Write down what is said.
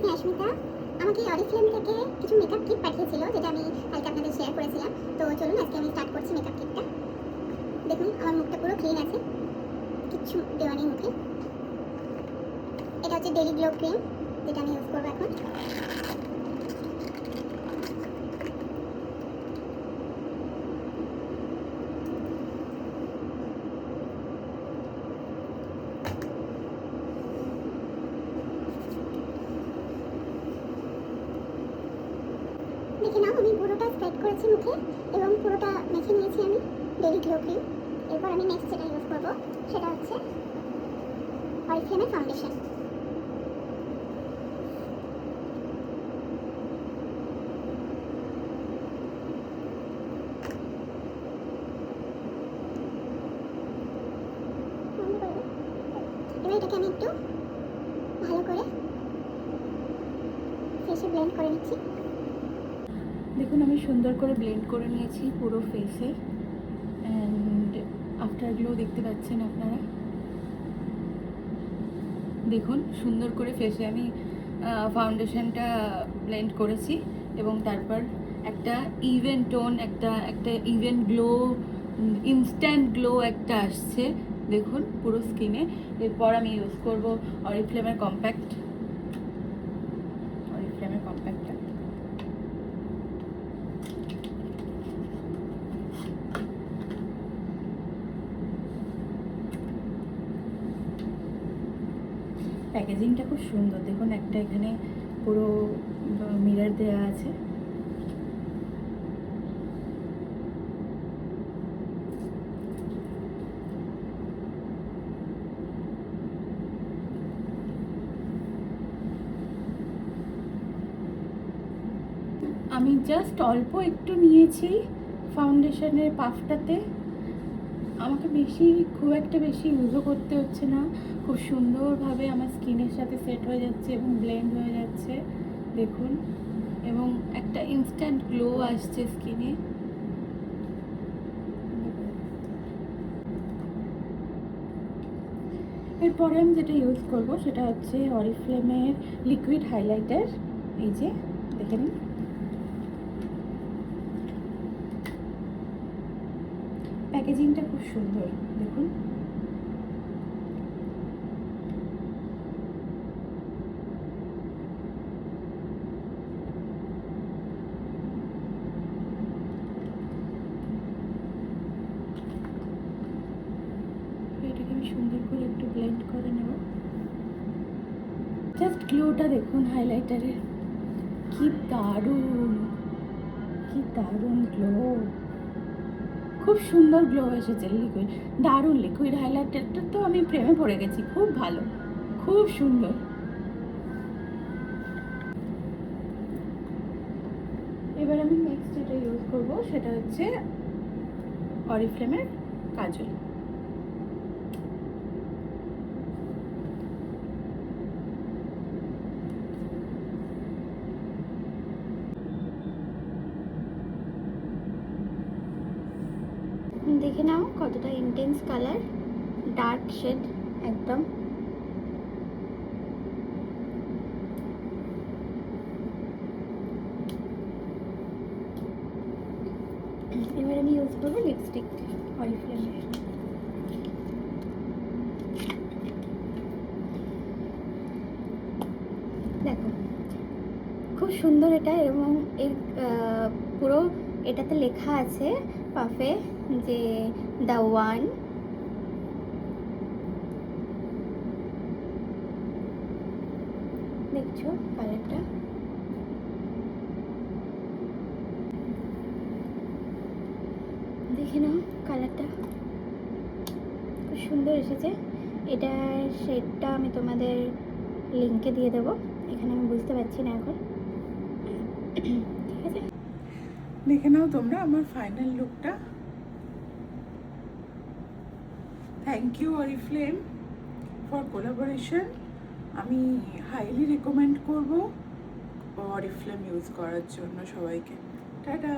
আমি অস্মিতা। আমাকে অরিফ্লেম থেকে কিছু মেকআপ কিট পাঠিয়েছিল, যেটা আমি কালকে আপনাদের শেয়ার করেছিলাম। তো চলুন আজকে আমি স্টার্ট করছি মেকআপ কিটটা। দেখুন আমার মুখটা পুরো ক্লিন আছে, কিচ্ছু দেওয়া নেই মুখে। এটা হচ্ছে ডেলি গ্লো ক্রিম, যেটা আমি ইউজ করবো এখন। দেখে নাও, আমি পুরোটা স্প্রেড করেছি মুখে এবং পুরোটা মেখে নিয়েছি আমি ডেলি গ্লো ক্রিম। এরপর আমি নেক্সট যেটা ইউজ করবো সেটা হচ্ছে অরিফ্লেমের ফাউন্ডেশন। এবার এটাকে আমি একটু ভালো করে ফেসে ব্লেন্ড করে নিচ্ছি। দেখুন আমি সুন্দর করে ব্লেন্ড করে নিয়েছি পুরো ফেসে, অ্যান্ড আফটার গ্লো দেখতে পাচ্ছেন আপনারা। দেখুন সুন্দর করে ফেসে আমি ফাউন্ডেশনটা ব্লেন্ড করেছি এবং তারপর একটা ইভেন টোন, একটা ইভেন গ্লো, ইনস্ট্যান্ট গ্লো একটা আসছে দেখুন পুরো স্কিনে। এরপর আমি ইউজ করব অরিফ্লেমের কম্প্যাক্টটা। প্যাকেজিংটা খুব সুন্দর, দেখুন একটা এখানে পুরো মিরর দেওয়া আছে। আমি জাস্ট অল্প একটু নিয়েছি ফাউন্ডেশনের পাফটাতে। আমাকে খুব একটা বেশি ইউজও করতে হচ্ছে না, খুব সুন্দরভাবে আমার স্কিনের সাথে সেট হয়ে যাচ্ছে এবং ব্লেন্ড হয়ে যাচ্ছে দেখুন, এবং একটা ইনস্ট্যান্ট গ্লো আসছে স্কিনে। এরপরে আমি যেটা ইউজ করব সেটা হচ্ছে অরিফ্লেমের লিকুইড হাইলাইটার। এই যে দেখে নিন, প্যাকেজিংটা খুব সুন্দর দেখুন। এটাকে আমি সুন্দর করে একটু ব্লেন্ড করে নেব। জাস্ট গ্লোটা দেখুন হাইলাইটারের, কি দারুণ গ্লো, খুব সুন্দর গ্লো এসেছে। দারুণ লিকুইড হাইলাইটারটা তো আমি প্রেমে পড়ে গেছি, খুব ভালো, খুব সুন্দর। এবার আমি নেক্সট যেটা ইউজ করব সেটা হচ্ছে অরিফ্লেমের কাজল। দেখে নাও কতটা ইন্টেন্স কালার, ডার্ক শেড একদম। এবার আমি ইউজ করবো লিপস্টিক অরিফ্লেমের। দেখো খুব সুন্দর এটা, এবং এর পুরো এটাতে লেখা আছে পাফে যে দ্য ওয়ান। দেখছো কালারটা, দেখে নাও কালারটা খুব সুন্দর এসেছে। এটার শেডটা আমি তোমাদের লিঙ্কে দিয়ে দেবো, এখানে আমি বুঝতে পারছি না এখন, ঠিক আছে? দেখে নাও তোমরা আমার ফাইনাল লুকটা। Thank you Oriflame for collaboration. আমি হাইলি রেকমেন্ড করব অরিফ্লেম ইউজ করার জন্য সবাইকে। টাটা।